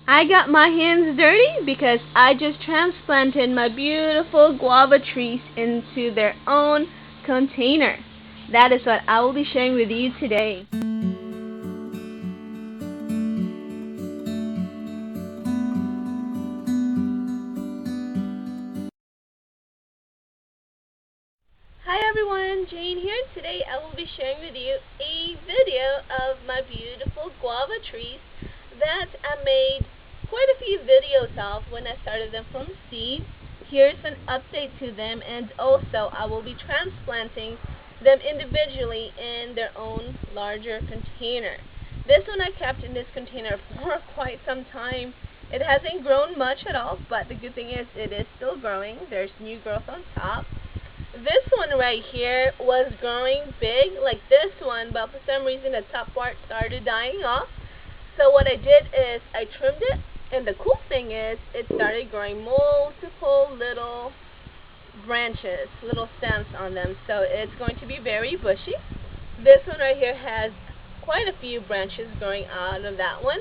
I got my hands dirty because I just transplanted my beautiful guava trees into their own container. That is what I will be sharing with you today. Hi everyone, Jane here. Today I will be sharing with you a video of my beautiful guava trees that I made quite a few videos of when I started them from seed. Here's an update to them, and also I will be transplanting them individually in their own larger container. This one I kept in this container for quite some time. It hasn't grown much at all, but the good thing is it is still growing. There's new growth on top. This one right here was growing big like this one, but for some reason the top part started dying off. So what I did is I trimmed it, and the cool thing is it started growing multiple little branches, little stems on them. So it's going to be very bushy. This one right here has quite a few branches growing out of that one.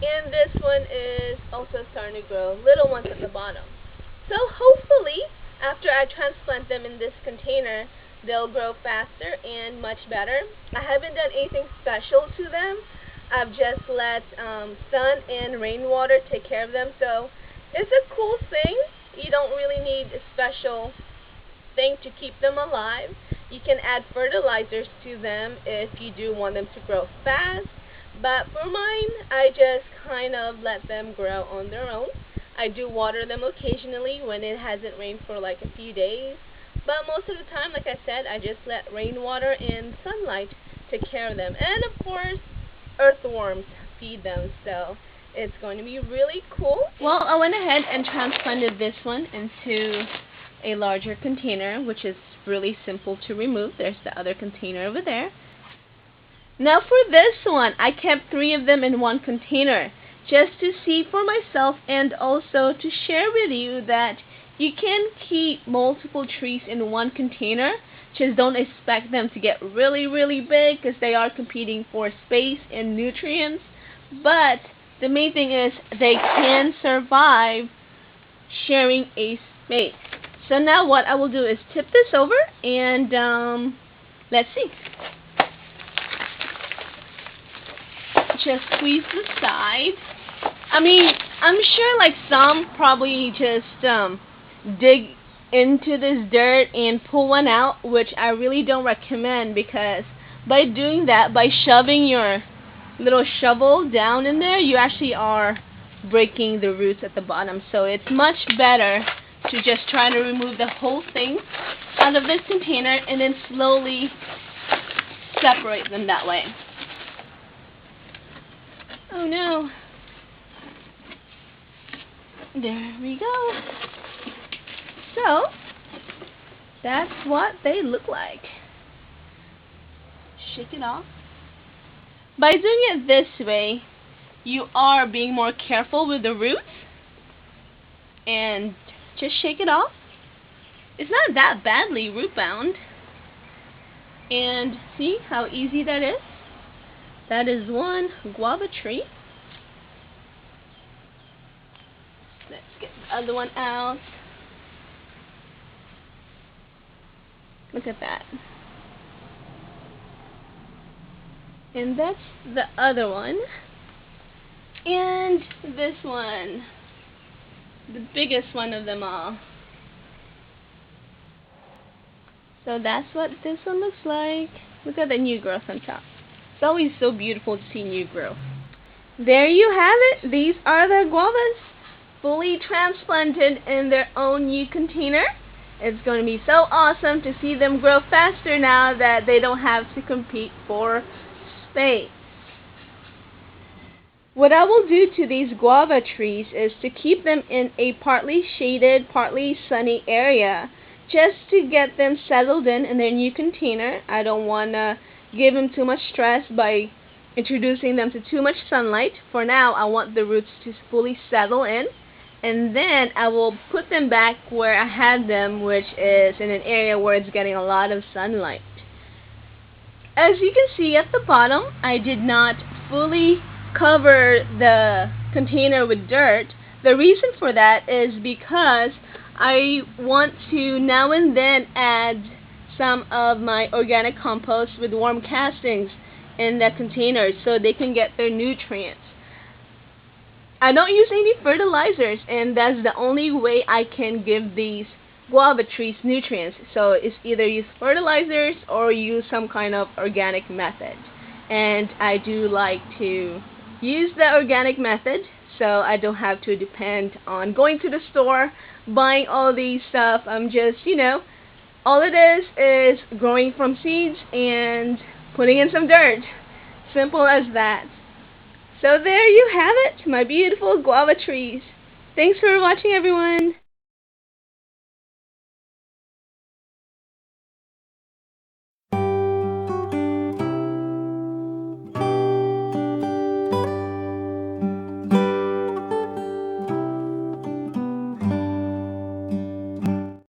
And this one is also starting to grow little ones at the bottom. So hopefully, after I transplant them in this container, they'll grow faster and much better. I haven't done anything special to them. I've just let sun and rainwater take care of them. So it's a cool thing. You don't really need a special thing to keep them alive. You can add fertilizers to them if you do want them to grow fast. But for mine, I just kind of let them grow on their own. I do water them occasionally when it hasn't rained for like a few days. But most of the time, like I said, I just let rainwater and sunlight take care of them. And of course, earthworms feed them. So it's going to be really cool. Well, I went ahead and transplanted this one into a larger container, which is really simple to remove. There's the other container over there. Now for this one, I kept 3 of them in one container, just to see for myself and also to share with you that you can keep multiple trees in one container. Just don't expect them to get really big because they are competing for space and nutrients. But the main thing is they can survive sharing a space. So now what I will do is tip this over and let's see. Just squeeze the side. I mean, I'm sure like some probably just dig into this dirt and pull one out, which I really don't recommend, because by doing that, by shoving your little shovel down in there, you actually are breaking the roots at the bottom. So it's much better to just try to remove the whole thing out of this container and then slowly separate them that way. Oh no. There we go. So, that's what they look like. Shake it off. By doing it this way, you are being more careful with the roots. And just shake it off. It's not that badly root bound. And see how easy that is? That is one guava tree. Let's get the other one out. Look at that. And that's the other one. And this one. The biggest one of them all. So that's what this one looks like. Look at the new growth on top. It's always so beautiful to see new growth. There you have it. These are the guavas, fully transplanted in their own new container. It's going to be so awesome to see them grow faster now that they don't have to compete for space. What I will do to these guava trees is to keep them in a partly shaded, partly sunny area, just to get them settled in their new container. I don't want to give them too much stress by introducing them to too much sunlight. For now, I want the roots to fully settle in, and then I will put them back where I had them, which is in an area where it's getting a lot of sunlight. As you can see at the bottom, I did not fully cover the container with dirt. The reason for that is because I want to now and then add some of my organic compost with warm castings in the containers so they can get their nutrients. I don't use any fertilizers, and that's the only way I can give these guava trees nutrients. So it's either use fertilizers or use some kind of organic method. And I do like to use the organic method so I don't have to depend on going to the store, buying all these stuff. I'm just, all it is growing from seeds and putting in some dirt. Simple as that. So there you have it, my beautiful guava trees. Thanks for watching, everyone.